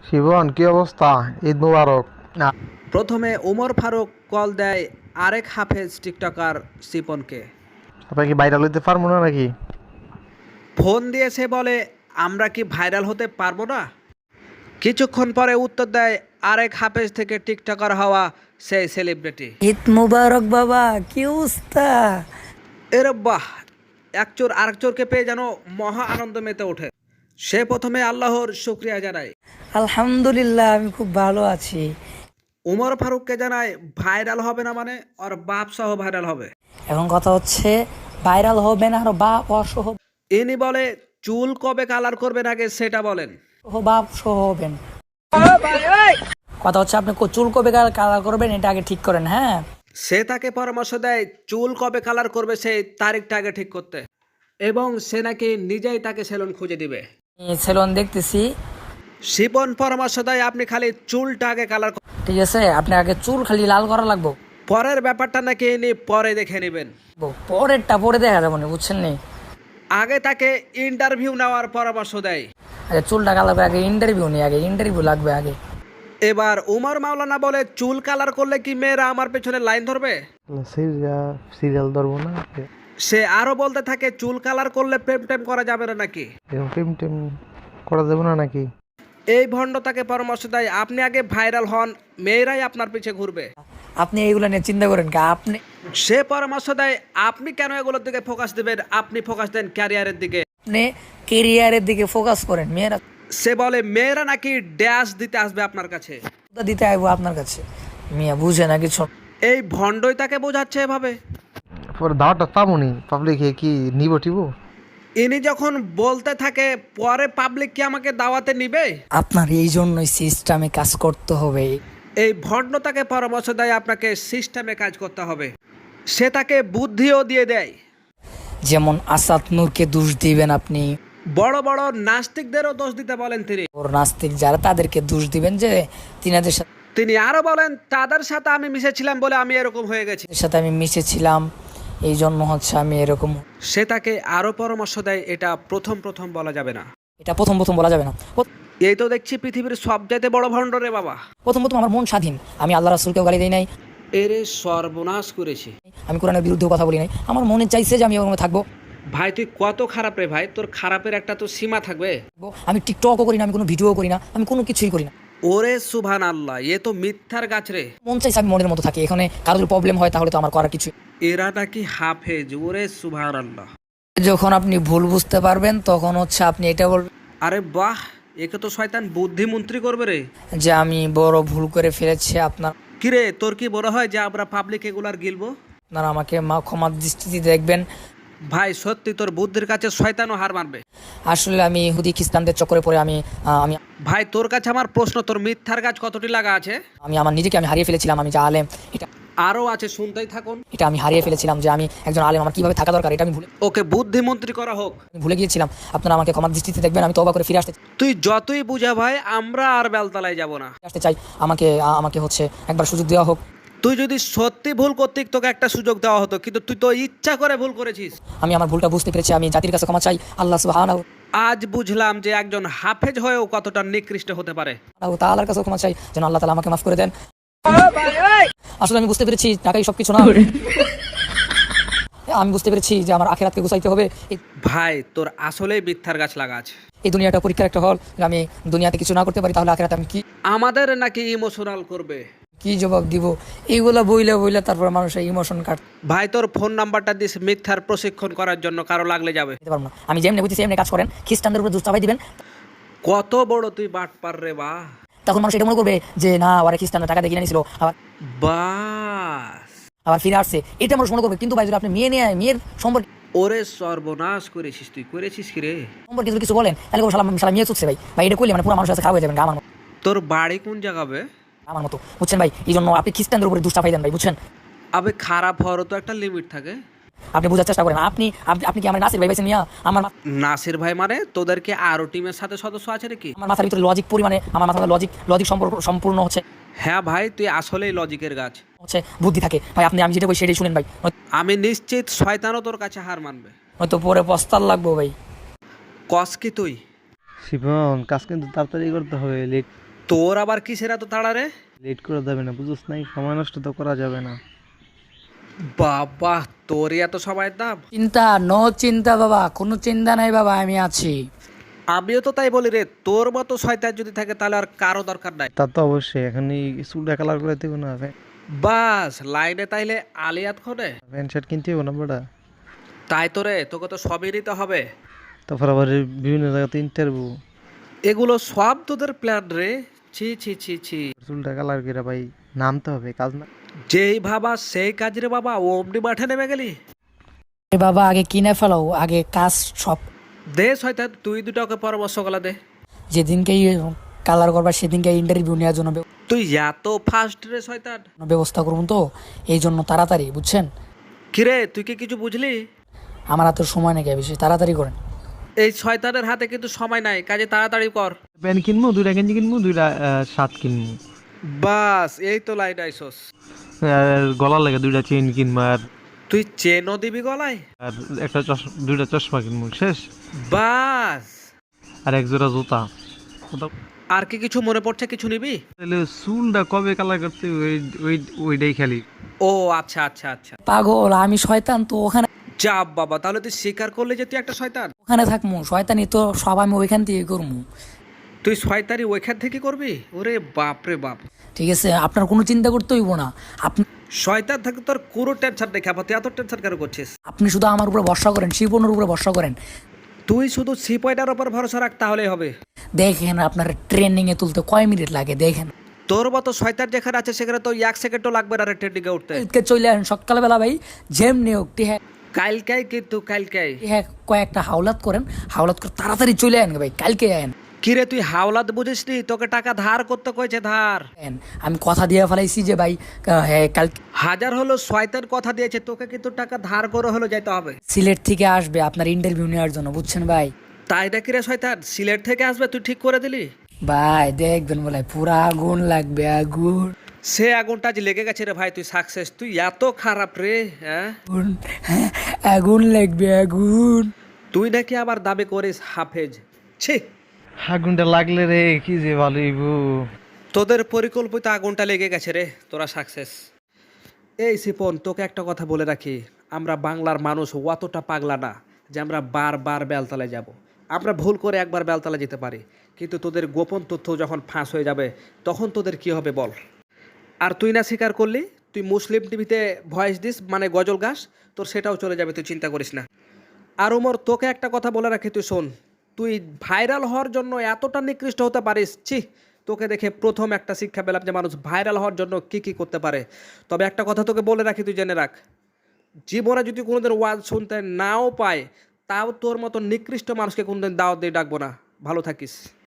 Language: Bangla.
শিবন, কি অবস্থা? ঈদ মুবারক। না, প্রথমে ওমর ফারুক কল দেয় আরেক হাফেজ টিকটকার সিপনকে। আপনার কি ভাইরাল হইতে পারবো না নাকি? ফোন দিয়েছে বলে, আমরা কি ভাইরাল হতে পারবো না? কিছুক্ষণ পরে উত্তর দেয় আরেক হাফেজ থেকে টিকটকার হওয়া সেই সেলিব্রিটি। ঈদ মুবারক বাবা, কি অবস্থা? এরে বাহ! এক চোর আরেক চোরকে পেয়ে যেন মহা আনন্দ মেতে ওঠে। সে প্রথমে আল্লাহর শুকরিয়া জানায়। আলহামদুলিল্লাহ, আমি খুব ভালো আছি। ওমর ফারুককে জানায় ভাইরাল হবে না মানে ওর বাপ সহ ভাইরাল হবে। এখন কথা হচ্ছে, ভাইরাল হবে না আর বাপ অসহ ইনি বলে চুল কবে কালার করবেন আগে সেটা বলেন। বাপ সহ হবেন। কথা হচ্ছে, আপনি চুল কবে কালার করবেন এটা আগে ঠিক করেন। হ্যাঁ, সে তাকে পরামর্শ দেয় চুল কবে কালার করবে সেই তারিখটা আগে ঠিক করতে, এবং সে নাকি নিজেই তাকে সেলুন খুঁজে দিবে। সেলুন দেখতেছি। শিপন পরামর্শ দেয় আপনি খালি চুলটা আগে কালার। ঠিক আছে, আপনি আগে চুল খালি লাল করা লাগবো। পরের ব্যাপারটা নাকি ইনি পরে দেখে নেবেন। পরেরটা পরে দেখা যাবো না, বুঝছেন নি? আগে তাকে ইন্টারভিউ নেওয়ার পরামর্শ দেয়। আগে চুলটা কালার করে আগে ইন্টারভিউ নেই, আগে ইন্টারভিউ লাগবে আগে। এবার উমর মাওলানা বলে চুল কালার করলে কি মেয়েরা আমার পেছনে লাইন ধরবে? সিরিয়াল ধরবো না? সে আরো বলতে থাকে চুল কালার করলে প্রেম টেম করা যাবে না নাকি? এরকম টেম টেম করা যাবে না নাকি? এই ভণ্ড তাকে পরামর্শ দেয় আপনি আগে ভাইরাল হন, মেয়েরাই আপনার পিছে ঘুরবে। আপনি এইগুলো নিয়ে চিন্তা করেন কা? আপনি সে পরামর্শ দেয় আপনি কেন এগুলোর দিকে ফোকাস দিবেন, আপনি ফোকাস দেন ক্যারিয়ারের দিকে। আপনি কেরিয়ারের দিকে ফোকাস করেন। মেয়েরা সে বলে মেয়েরা নাকি ড্যাশ দিতে আসবে আপনার কাছে। দিতে আইবো আপনার কাছে। মিয়া বুঝে না কিছু। এই ভণ্ডই তাকে বোঝাচ্ছে এভাবে। পরে দাওয়াতটা পাবনি, পাবলিকে কি নিব টিব? ইনি যখন বলতে থাকে পরে পাবলিক কি আমাকে দাওয়াতে নিবে, আপনার এই জন্যই সিস্টেমে কাজ করতে হবে। এই ভণ্ড তাকে পরামর্শ দেয় আপনাকে সিস্টেমে কাজ করতে হবে। সে তাকে বুদ্ধিও দিয়ে দেয়। যেমন আসাদ নূরকে দোষ দিবেন আপনি, বড় বড় নাস্তিকদেরও দোষ দিতে বলেন তিনি। ওর নাস্তিক যারা তাদেরকে দোষ দিবেন যে তিনাদের তিনি আরো বলেন তাদের সাথে আমি মিশেছিলাম বলে আমি এরকম হয়ে গেছি। সাথে আমি মিশেছিলাম, এই জন্য হচ্ছে আমি এরকম। সে তাকে আরো পরামর্শ দেয় এটা প্রথম প্রথম বলা যাবে না। এটা প্রথম প্রথম বলা যাবে না। এই তো দেখছি পৃথিবীর সবচাইতে বড় ভণ্ড রে বাবা। প্রথম প্রথম আমার মন স্বাধীন, আমি আল্লাহ রাসূলকেও গালি দেই নাই, এরে সর্বনাশ করেছি। আমি কোরআনের বিরুদ্ধেও কথা বলি নাই। আমার মনে চাইছে যে আমি ওরকম থাকবো। ভাই তুই কত খারাপ রে ভাই, তোর খারাপের একটা তো সীমা থাকবে। আমি টিকটকও করি না, আমি কোনো ভিডিও করি না, আমি কোনো কিছুই করি না। ওরে সুবহান আল্লাহ, এ তো মিথ্যার গাছ রে। মন চাইছে আমি মনের মতো থাকি। এখানে কারোর প্রবলেম হয় তাহলে তো আমার করার কিছু। এরা নাকি হাফেজ, ওরে সুবহান আল্লাহ। যখন আপনি ভুল বুঝতে পারবেন তখন হচ্ছে আপনি এটা বলবেন আরে বাহ, একে তো শয়তান বুদ্ধিমন্ত্রী করবে রে। যে আমি বড় ভুল করে ফেলেছি। কিরে তোর কি বড় হয় যে আমরা পাবলিক এগুলার গিলবো? আপনারা আমাকে ক্ষমার দৃষ্টিতে দেখবেন। ভাই সত্যি তোর বুদ্ধির কাছে শয়তানও হার মানবে। আসলে আমি ইহুদি খ্রিস্টানদের চক্করে পড়ে আমি আমি ভাই তোর কাছে আমার প্রশ্ন, তোর মিথ্যার গাছ কতটি লাগা আছে? আমি আমার নিজেকে আমি হারিয়ে ফেলেছিলাম। আমি যে আলেম, এটা আরো আছে, শুনতেই থাকুন। এটা আমি হারিয়ে ফেলেছিলাম যে আমি একজন আলেম, আমার কিভাবে থাকা দরকার এটা আমি ওকে বুদ্ধিমন্ত্রী করা হোক। ভুলে গিয়েছিলাম। আপনারা আমাকে ক্ষমার দৃষ্টিতে দেখবেন। আমি তওবা করে ফিরে তুই যতই বুঝা ভাই, আমরা আর বেলতলায় যাব না। আসতে চাই। আমাকে আমাকে হচ্ছে একবার সুযোগ দেওয়া হোক। তুই যদি সত্যি ভুল করতিস তোকে একটা সুযোগ দেওয়া হতো, কিন্তু তুই তো ইচ্ছা করে ভুল করেছিস। আমি আমার ভুলটা বুঝতে পেরেছি। আমি জাতির কাছে ক্ষমা চাই। আল্লাহ সুবহানাহু আজ বুঝলাম যে একজন হাফেজ হয়েও কতটা নিকৃষ্ট হতে পারে। ওয়া তাআলার কাছে ক্ষমা চাই যেন আল্লাহ তাআলা আমাকে মাফ করে দেন। আসলে আমি বুঝতে পেরেছি টাকাই সবকিছু না। আমি বুঝতে পেরেছি যে আমার আখিরাতকে গুছাইতে হবে। ভাই তোর আসলেই মিথ্যার গাছ লাগা আছে। এই দুনিয়াটা পরীক্ষার একটা হল। আমি দুনিয়াতে কিছু না করতে পারি তাহলে আখিরাতে আমি আমাদের নাকি ইমোশনাল করবে। কি জবাব দিব? এইগুলা বইলা বইলা তারপর মানুষের ইমোশন কাটতে ভাই তোর ফোন নাম্বারটা দিস, মিথ্যার প্রশিক্ষণ করার জন্য কারো লাগলে যাবে। পারবো না। আমি যেমনি বুঝছি এমনি কাজ করেন, খ্রিস্টানদের উপরে দুধ চাপাই দিবেন। কত বড় তুই বাটপার রে বা। তখন মানুষ এটা মনে করবে যে না, ওরা খ্রিস্টানরা টাকা দিয়ে কিনে নিয়েছিল, বাস আবার ফিরে আসছে, এটা মানুষ মনে করবে। কিন্তু ভাই যদি আপনি মেয়ের সম্পর্কে ওরে সর্বনাশ করেছিস, তুই করেছিস কি রে? যদি কিছু বলেন তাহলে শালা মেয়ে চুকছে ভাই। ভাই এটা করলে মানে পুরো মানুষের কাছে খারাপ হয়ে যাবেন। আমার মতো, তোর বাড়ি কোন জায়গাবে? আমার মতো, বুঝছেন ভাই? এই জন্য আপনি খ্রিস্টানদের উপরে দুধ চাপাই দেন ভাই, বুঝছেন? আবে খারাপ হওয়ারও তো একটা লিমিট থাকে। আপনি বোঝার চেষ্টা করেন। আপনি আপনি কি আমার নাসির ভাই পাইছেন মিয়া? নাসির ভাই মানে তোদেরকে আরো টিমের সাথে সদস্য আছে নাকি? আমার মাথার ভিতরে লজিক পরিমাণে, আমার মাথার লজিক সম্পূর্ণ হচ্ছে হ্যাঁ ভাই তুই আসলেই লজিকের গাছ। বুদ্ধি থাকে ভাই। আমি যেটা বলি সেটাই শুনেন ভাই। আমি নিশ্চিত শয়তানও তোর কাছে হার মানবে। হয়তো পরে পস্তার লাগবো ভাই। কস কি তুই? শিবন, কাজ কিন্তু তাড়াতাড়ি করতে হবে। তোর আবার কিসের এত তাড়া রে? লেট করা যাবে না, বুঝছ নাই? সময় নষ্ট তো করা যাবে না। বাবা, তোরই এত সময়ের দাম? চিন্তা নো চিন্তা বাবা, কোনো চিন্তা নাই বাবা, আমি আছি। আমিও তো তাই বলি রে, তোর মতো শয়তান যদি থাকে তাহলে আর কারো দরকার নাই। তা তো অবশ্যই, এখন এই চুলটা কালার করে দেবো না, বাস লাইনে তাইলে আলিয়াত খনে। প্যান্ট শার্ট কিনতে হবে না বেটা। তাই তো রে, তোকে তো সবই নিতে হবে। তারপর আবার এই বিভিন্ন জায়গাতে ইন্টারভিউ। এগুলো সব তোদের প্ল্যান রে। ছি ছি ছি ছি। চুলটা কালার করে ভাই নামতে হবে, কাজ না। যেই ভাবা সেই কাজ রে বাবা, অমনি মাঠে নেমে গেলি। এ বাবা আগে কিনে ফেলাও, আগে কাজ সব। দে শয়তান, তুই দুটো ওকে পরামর্শ গলা দে। যেদিনকেই কালার করবা সেদিনকে ইন্টারভিউ নেওয়ার জন্য তুই এত ফাস্ট রে শয়তান। ব্যবস্থা করুন, তো এই জন্য তাড়াতাড়ি, বুঝছেন? কিরে, তুই কি কিছু বুঝলি? আমার হাতে সময় নাকি, বেশি তাড়াতাড়ি করেন। এই শয়তানের হাতে কিন্তু সময় নাই, কাজে তাড়াতাড়ি কর। প্যান্ট কিনবো, দুইটা গেঞ্জি কিনবো, দুইটা শার্ট কিনবো। বাস এই তো লাইন আইসোস। আর গলার লাগে দুইটা চেইন কিনবো, আর তুই চেনও দিবি গলায়? আর একটা দুইটা চশমা কিনবো, শেষ। বাস। আর এক জোড়া জুতা। আর কি কিছু মনে পড়ছে? কিছু নিবি? তাহলে চুলটা কবে কালার করতে ওইটাই খালি। ও আচ্ছা আচ্ছা আচ্ছা। পাগল, আমি শয়তান তো ওখানে যা বাবা, তাহলে তুই স্বীকার করলে যে তুই একটা শয়তান। ওখানে থাকবো, শয়তানি তো সব আমি ওইখান থেকে করবো। তুই শয়তানি ওইখান থেকে করবি? ওরে বাপ রে বাপ। ঠিক আছে, আপনার কোনো চিন্তা করতে হইব না। আপনি শয়তান থাকে তোর কোনো টেনশন নেই, খাপা তুই এত টেনশন কেন করছিস? আপনি শুধু আমার উপরে ভরসা করেন, শিবনের উপরে ভরসা করেন। তুই শুধু সিপয়টার উপর ভরসা রাখ, তাহলেই হবে। দেখেন আপনার ট্রেনিংয়ে তুলতে কয় মিনিট লাগে, দেখেন। তোর মতো শয়তান যেখানে আছে সেখানে তো 1 সেকেন্ডও লাগবে না রে ট্রেনিংয়ে উঠতে। কালকে চলে আসেন সকালবেলা ভাই, যেমনি হোক কালকাই কিন্তু কালকাই। কয়েকটা হাওলাত করেন, হাওলাত করে তাড়াতাড়ি চলে আন ভাই, কালকে আয়েন। কিরে, তুই হাওলাত বুঝিস নি? তোকে টাকা ধার করতে কইছে, ধার। আমি কথা দিয়ে ফেলাইছি যে ভাই হ্যাঁ কালকে হাজার হলো শয়তান কথা দিয়েছে, তোকে কিন্তু টাকা ধার করে হলো যাইতে হবে। সিলেট থেকে আসবে আপনার ইন্টারভিউ নেওয়ার জন্য, বুঝছেন ভাই? তাই নাকি রে শয়তান? সিলেট থেকে আসবে? তুই ঠিক করে দিলি? ভাই দেখবেন বলে পুরা আগুন লাগবে, আগুন। সে আগুনটা যে লেগে গেছে রে ভাই, তুই সাকসেস। তুই এত খারাপ রে, হ্যাঁ? হ্যাঁ, আগুন লাগবে, আগুন। তুই নাকি আবার দাবি করিস হাফেজ। ছি, আগুনটা লাগলে রে কি যে ভালো হইবো। তোদের পরিকল্পিত আগুনটা লেগে গেছে রে, তোরা সাকসেস। এই সিপন, তোকে একটা কথা বলে রাখি, আমরা বাংলার মানুষ অতটা পাগলা না যে আমরা বারবার বেলতলায় যাব। আমরা ভুল করে একবার বেলতলায় যেতে পারি, কিন্তু তোদের গোপন তথ্য যখন ফাঁস হয়ে যাবে তখন তোদের কি হবে বল? আর তুই না স্বীকার করলি, তুই মুসলিম টিভিতে ভয়েস দিস, মানে গজল গাস, তোর সেটাও চলে যাবে, তুই চিন্তা করিস না। আর ওমর, তোকে একটা কথা বলে রাখি, তুই শোন, তুই ভাইরাল হওয়ার জন্য এতটা নিকৃষ্ট হতে পারিস, ছি। তোকে দেখে প্রথম একটা শিক্ষা পেলাম যে মানুষ ভাইরাল হওয়ার জন্য কী কী করতে পারে। তবে একটা কথা তোকে বলে রাখি, তুই জেনে রাখ, জীবনে যদি কোনোদিন ওয়াজ শুনতে নাও পায়, তাও তোর মতো নিকৃষ্ট মানুষকে কোনোদিন দাওয়াত দিয়ে ডাকবো না। ভালো থাকিস।